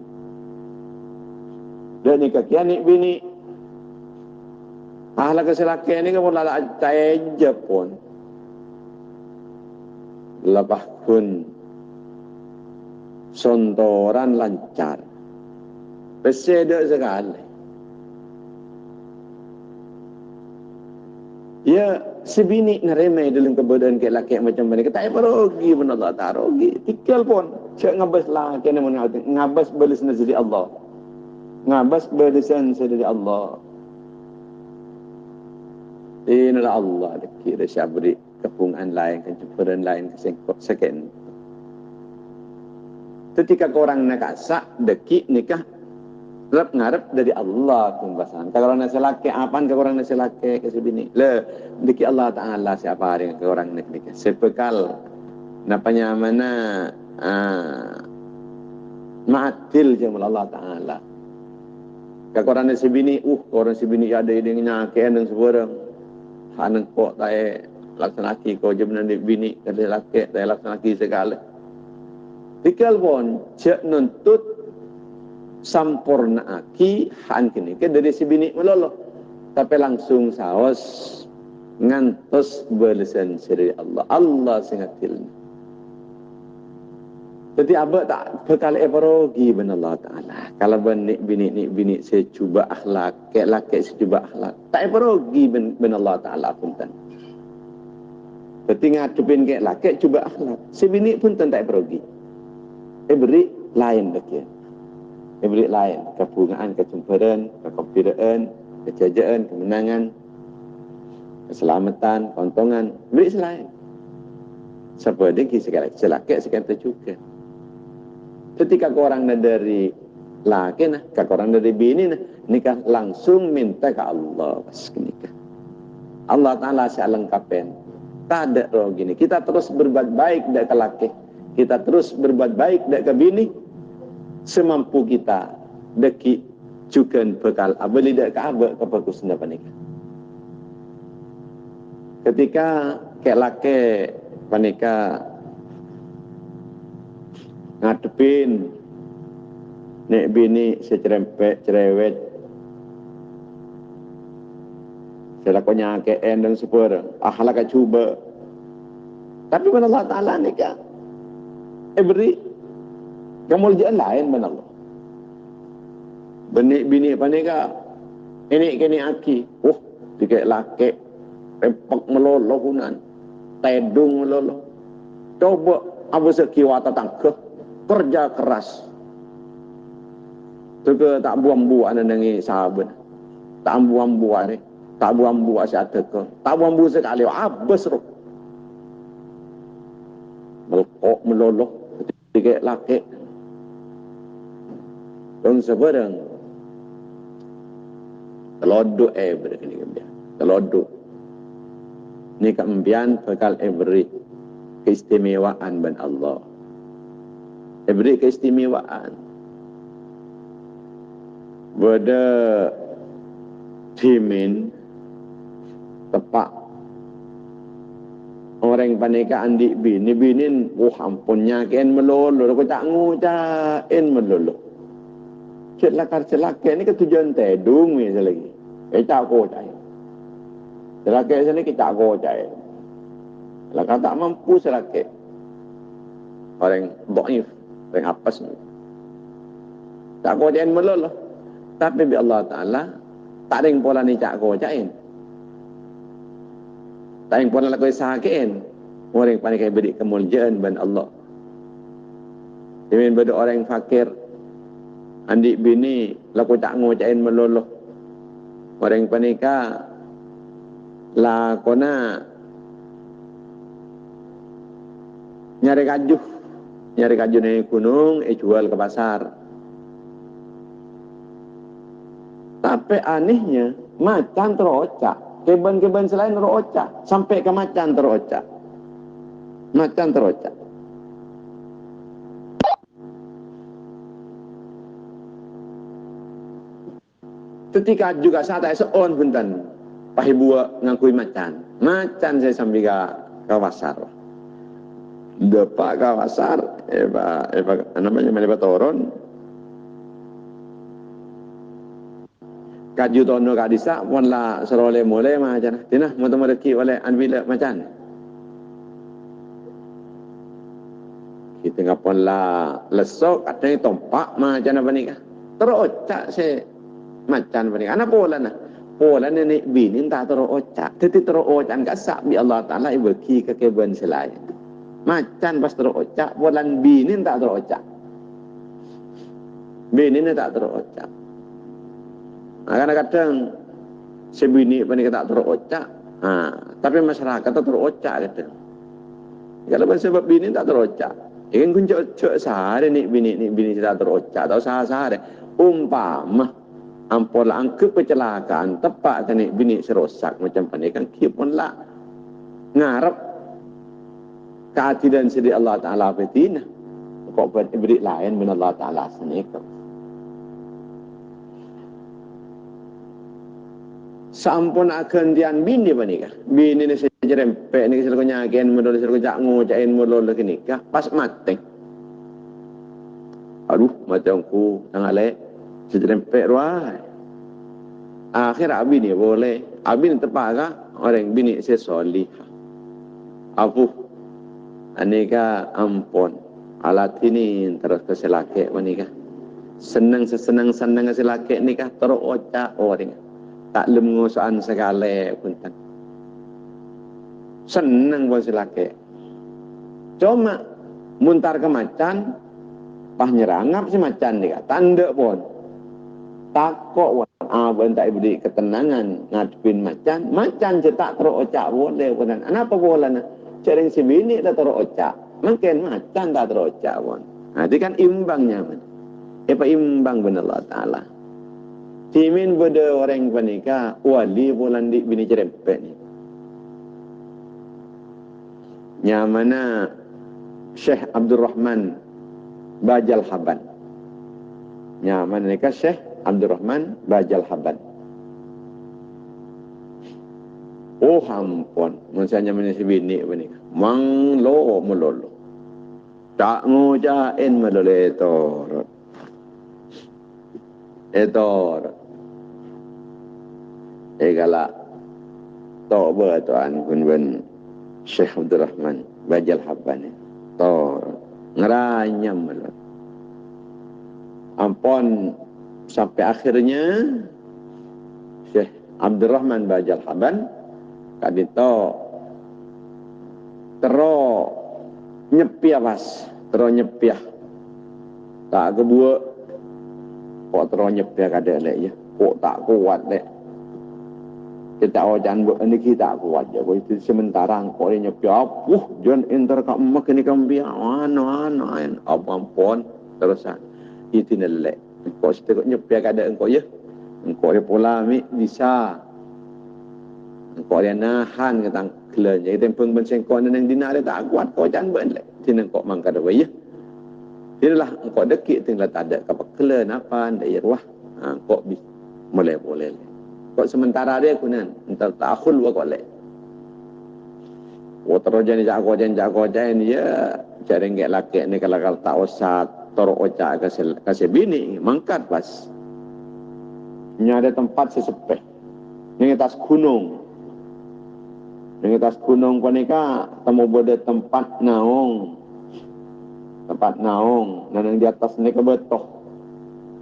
Dan ni kaki anak bini, ahla keselaki ni kamu lala aja pun. Lepas pun sontoran lancar. Peseda sekali. Ya, si bini neremeh dalam keberadaan ke laki macam mana. Kata, perogi benar Allah tak rogi. Tikal pun. Cik ngabas lah. Kena mengatakan. Ngabas balasan dari Allah. Ngabas balasan dari Allah. Inilah Allah. Kira syabri kepungan lain. Kejumparan lain. Kesengkok seken. Ketika korang nak asak. Dekik nikah. Rap ngarep dari Allah kumbasan. Kalau orang nasi laki, apaan kalau orang nasi laki ke sini? Le, diki Allah Taala siapa yang ke orang nak nikah. Sepekal, napanya mana maatil jamal Allah Taala. Kalau orang nasi bini, orang si bini ada yang nyakian dan sebarang. Haneng kok tay laksanaki kau jam nanti bini dari laki tay laksanaki segala. Dikal pun cek nuntut sampurna aki han kini ke dari si bini meloloh tapi langsung saos ngantos balasan dari Allah singatil jadi abak tak bekal evarogi ben Allah Taala kalau bini saya cuba akhlak kayak laki saya cuba akhlak tak evarogi ben Allah Taala punten ketika ngadepin kayak laki cuba akhlak si bini pun tak evarogi beri lain begitu. Beri lain, kebungaan, kejumparan, kegembiraan, kejayaan, kemenangan, keselamatan, keuntungan, beri selain. Seperti segala celaka sekian juga. Ketika orang dari laki, orang dari bini, nikah langsung minta ke Allah pas nikah. Allah Taala saya lengkapin. Tak ada roh gini. Kita terus berbuat baik dak ke laki, kita terus berbuat baik dak ke bini. Semampu kita deki juga bekal abeli dak ke kebagusan dapat nikah. Ketika kayak laki panika ngadepin nek bini secerempet cerewet selakonya KN dan super akhlak coba tapi benar Allah Taala nikah beri kemuliaan lain benar Allah. Bini panika ini kini aki. Dikek laki rempak melolo kunan. Tedung melolo. Coba abu sekiwata tangkeh kerja keras. Juga tak buang-buang nangi sahabat. Tak buang-buang ni. Tak buang-buang si adeka. Tak buang-buang sekali abis roh. Melkok melolo dikek laki. Dan sebarang teloduk berkini kemudian teloduk ni kemudian bakal beri keistimewaan ben Allah beri keistimewaan pada dimin tepak orang panika andik binin ampunnya ken melolo aku tak ngucain melolo celaka ni ketujuan tedung ni lagi. Tak ko cai. Celaka sini kita ko cai. Celaka tak mampu celaka. Orang dhaif, orang apes ni. Tak ko cai melolo. Tapi bi Allah Taala tak ada pola ni cak ko cai. Tak ada pola lakoi sahakein. Orang panik beri kemuliaan ban Allah. Demikian pada orang fakir andik bini laku tak ngocain meloloh orang panika lakona nyari kaju dari gunung jual ke pasar tapi anehnya macan terocak keben selain terocak sampai ke macan terocak ketika juga saat seon punten pahibua ngakui macan saya sambil ke pasar. Depak ke pasar, namanya melebat toron. Kaju tono kadisa, pun lah serole mulai macan. Tina, mau temu rezeki oleh anbila macan. Kita ngapun lah lesok, katanya tompak macan apa ni kah? Terocak se macan apa ni? Anak pola nah. Pola ni bini tak terocak. Tetapi terocak kasak bi Allah Taala ibeki kekeban selain. Macan pas terocak, bulan bini tak terocak. Bini ni tak terocak. Kadang-kadang sebini pani tak terocak. Tapi masyarakat tak terocak kata. Kalau sebab bini tak terocak. Ikan kunci sehari ni bini tak terocak. Tahu sehari. Umpama ampun lah angke kecelakaan tepat kan ni bini serosak macam pani kan kipun lah ngarep keadilan sedi Allah Taala betina. Kok beri lain min Allah Taala senika. Sampun akan dian bini panika. Bini ni sejerempek ni selaku nyagen mudol selaku jak ngojain mudol lagi nikah pas mati. Aduh macam ku sangat lek sejerempek ruai. Akhir abi ni boleh. Abi ni tepat kah? Orang bini sesolih. Apuh. Anika ampun. Alat ini terus keselake panika. Senang keselake nikah terus ocak orang. Tak lemusan segala punten. Senang pun silake. Cuma muntar ke macan, pah nyerangap si macan ni tanda pun. Takut pun tak beri ketenangan ngadepin macan cetak terocak boleh pun. Kenapa boleh na? Caring si bini dah terocak. Mungkin macan tak terocak pun. Itu kan imbangnya. Apa imbang benar Allah Ta'ala. Timin pada orang panika wali bulan di bini cerempet ni. Yang mana Syekh Abdul Rahman Bajal Haban. Yang mana nikah Syekh Abdul Rahman Bajal Haban. Oh ampun, misalnya mana si bini panika. Manglo melolo. Tak ngujain melolo etor. Galak tok bertuan kun Syekh Abdul Rahman Bajal Haban tor ngeranyam ampun sampai akhirnya Syekh Abdul Rahman Bajal Haban kadito tero nyepiah pas tero nyepiah tak kedua kok tero nyepiah kada lek ya kok tak kuat lek kita wajan buat ni kita kuat je. Itu sementara kau ini nyepi jangan enter kat mak ni kambia. Ampun terusan. Itu nelek. Kau setegak nyepi kada engkau ya. Engkau dia pola bisa. Engkau dia nahan ketang kelen. Jadi tempeng bersengkau nang dina dia tak kuat kau jangan buat lek. Tina kau mang kada ya. Inilah engkau dekik tinggal tak ada kapal kelen apa ndak ya wah. Kau boleh. Kok sementara dia kunan entar takhul wa kolek. Terus jago-jago ya cari ngek laki ni kalau tak usah toro ocak kasih bini mangkat pas. Nya ada tempat sesepeh. Ning atas gunung. Ning atas gunung panika temu bode tempat naung. Tempat naung nang di atas ni kebetoh.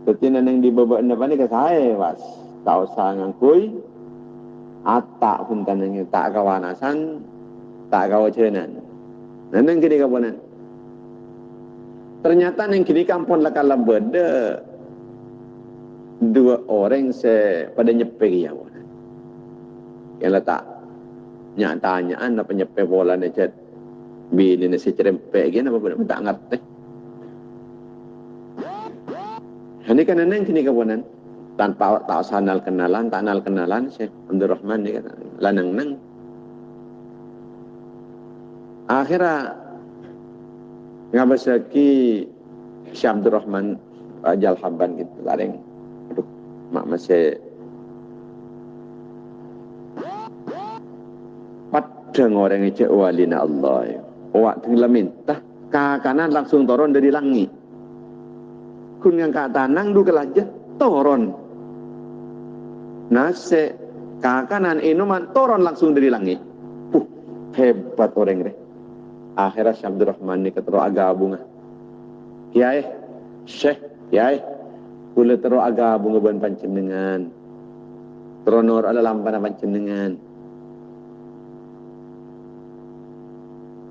Dadi nang di bebek napa ni ke sae pas. Tak usah ngangkui atak pun tanangnya tak kawanasan tak kawacenan nang kini kaponan ternyata nang kini kampun lakala beda dua orang pada nyepe ya yang letak nyatanya apa nyepe bola ni cet bini ni si cerempek gini apa pun tak ngerti ini kan nang kini kaponan tanpa tak sanal kenalan Syekh Abdul Rahman ni kata lanang akhirnya ngabasaki Syekh Abdul Rahman Bajal Haban gitu laring aduh mak masih Kadang orang yang cek walina Allah. Awak tinggal minta, ke kanan langsung turun dari langit. Kun yang ke tanang du kelajah, turun. Nase, ke kanan inuman, turun langsung dari langit. Hebat orang deh. Akhirnya Syekh Abdul Rahman ni ketero agabung. Kiai, Syekh, Kiai, kula tero agabung ban panjenengan. Tronor ala lampana panjenengan.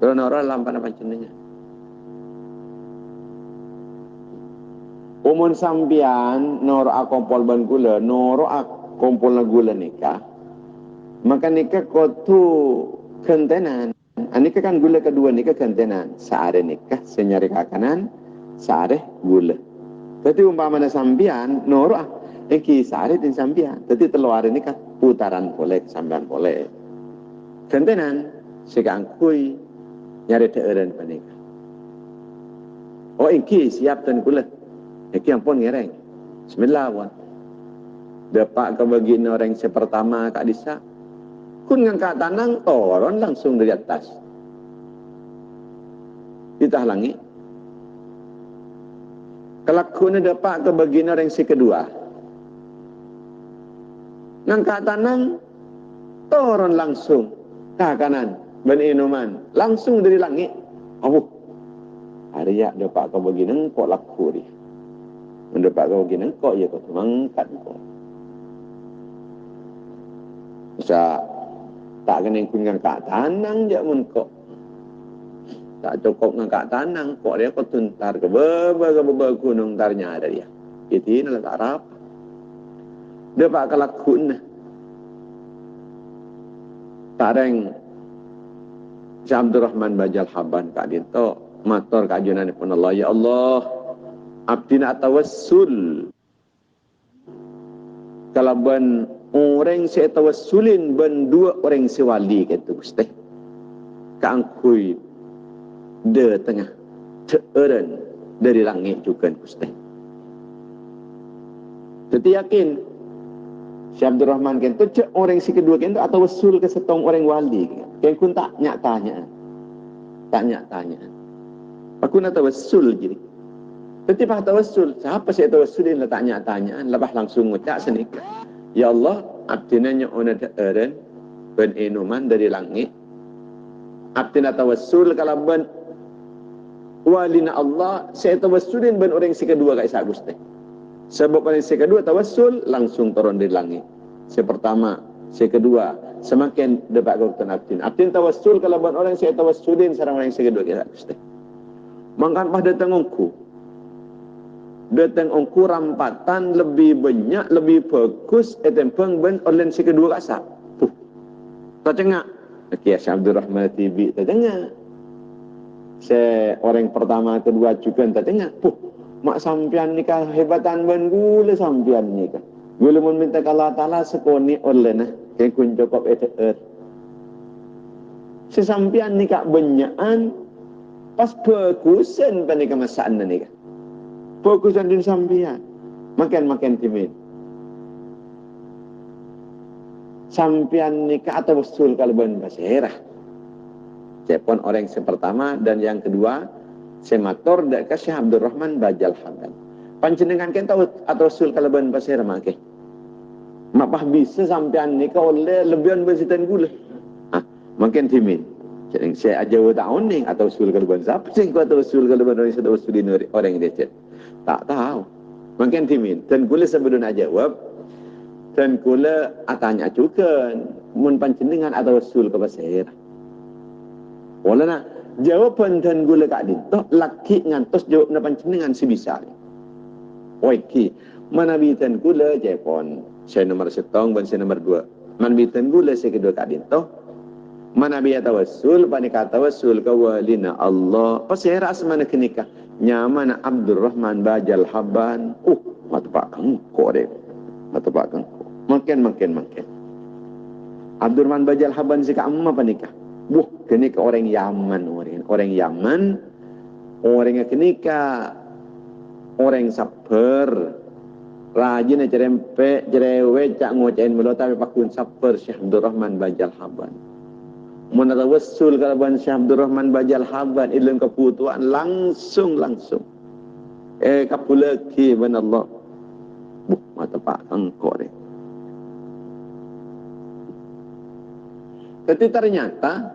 Tronor ala lampana panjenengan. Umun sambian noro akompol ban gula, noro akompol na gula nikah. Maka nikah kotu kentenan. Anika kan gula kedua nikah kentenan. Saare nikah senyari kakanan, saare gula. Tapi umpamanya sambian noro eki saare din sambian. Tapi teluar nikah putaran boleh sambian boleh. Kentenan sekangkui nyari teeren panikah. Oh eki siap dan gula. Eki ampun ngereng. Bismillah wan. Dapat kebagian orang sepertama Kak Disa. Kun ngangkat tanang turun langsung dari atas. Ditahalangi. Kalau kun dapat kebagian orang si kedua. Ngangkat tanang turun langsung ke kanan beninuman langsung dari langit. Oh. Hari ya dapat kebagian kok laku dia. Mendapat kebagian kok ya kok mangkat kok. Bisa tak kena ngangkat tanang je mun kok. Tak cukup ngangkat tanang kok dia kok tuntar ke beba gunung tarnya ada dia. Itu adalah tak rap. Dapat kelakun. Tareng Syekh Abdul Rahman Bajal Haban Kak Dinto matur kajunan pun Allah, ya Allah abdina tawassul kalaban orang saya tawassulin ben dua orang sewali kata Gusti kaangkui de tengah teeren dari langit juga Gusti. Jadi yakin Syekh Abdul Rahman kan tu cek orang si kedua kan tu atau wasul ke setong orang wali kan kun tak nyatanya. Aku nak tawassul jadi. Tapi pas tawassul siapa saya tawassulin lah tak nyatanya lepas langsung ngucap senikah. Ya Allah, abdina nyu'una da'eren ben inuman dari langit. Abdina tawassul kalau ben walina Allah, saya tawassulin ben orang si kedua kat Isa Gusti. Sebab orang si kedua tawassul langsung turun dari langit. Si pertama, si kedua, semakin dapat keutamaan abdin. Abdin tawassul kalau ben orang saya tawassulin sareng orang si kedua kat Isa Gusti. Mangkan pas datang ongku rampatan lebih banyak, lebih bagus etempeng ben online si kedua kasa. Tak cengak. Kiai Syekh Abdul Rahman TV tak cengak. Orang pertama, kedua juga tak cengak. Mak sampian nikah hebatan ben gula sampian nikah. Gula mun minta Allah Taala sekoni online kayak kun cukup eter. Sesampian nikah banyakan pas bagusan panika masaan nikah. Fokusan di sampian. Makin timin. Sampian nikah atau usul kalban basirah. Cepon orang yang pertama dan yang kedua semator dak Syekh Abdul Rahman Bajal Haban. Panjenengan kan tahu atau usul kalban basirah make. Mapah bisa sampian nikah oleh lebihan besitan gula. Makin timin. Jadi saya aja tahun nih atau usul kalban siapa sih atau usul kalban orang sudah usulin orang yang dia tak tahu. Makin timin. Dan gula sebelum jawab. Dan gula tanya juga. Mun panjenengan atau usul ke pasir. Walana jawaban dan gula kak dinto. Laki ngantos jawab na panjenengan si bisa. Oiki. Mana bitan gula jepon. Saya nomor setong dan saya nomor dua. Mana bitan gula saya kedua kak dinto. Mana biya tawassul. Panika tawassul ke walina Allah. Pasir asmana kenikah. Nyaman Abdul Rahman Bajal Haban. Matapak kengko deh. Matapak kengko. Makin. Abdul Rahman Bajal Haban sika amma panikah. Kenika orang Yaman. Orang Yaman. Orang yang kenika. Orang sabar. Rajin cerempek, cerewet, cak ngocain melo tapi pakun sabar Syekh Abdul Rahman Bajal Haban. Munatawassul kalaban Syekh Abdul Rahman Bajal Haban ilmu keputuan langsung. Kapulaki ban Allah. Mata pak engkau deh. Tapi ternyata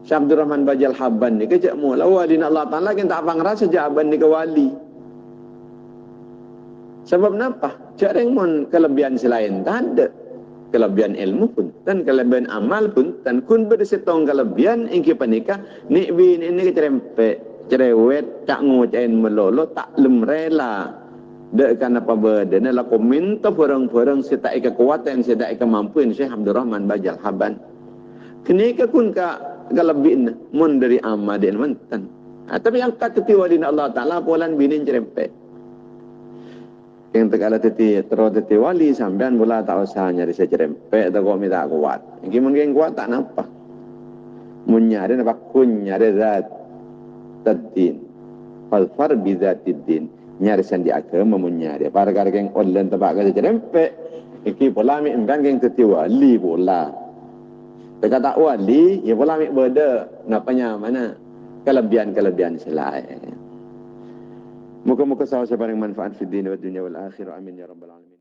Syekh Abdul Rahman Bajal Haban ni kejak mula wali Allah Ta'ala kita tak ngerasa jawaban ni ke wali. Sebab kenapa? Jarang mon kelebihan selain tak ada. Kelebihan ilmu pun dan kelebihan amal pun dan kun bersetong kelebihan ingki panika ni bin ini kecerempet cerewet tak ngucain melolo tak lem rela dek kan apa berdana la kominta forang setai kekuatan setai kemampuan Syekh Abdul Rahman Bajal Haban kenika kun ka kelebihan mun dari amal dan mantan tapi yang kata tiwalin Allah Ta'ala polan binin cerempet yang tegala teti wali sampean pula tak usah nyari secerempet tak kok minta kuat. Iki mungkin kuat tak napa. Mun nyari napa kun nyari zat tadin. Falfar bi zatidin. Nyari sandi agama mun nyari. Para yang online tebak ke secerempet. Iki pula mi emban geng teti wali pula. Dekat tak wali, ya pula mi beda napanya mana kelebihan selain. Muka-muka sahaja barang manfaat fi din wa dunia wal akhirah. Amin ya rabbal alamin.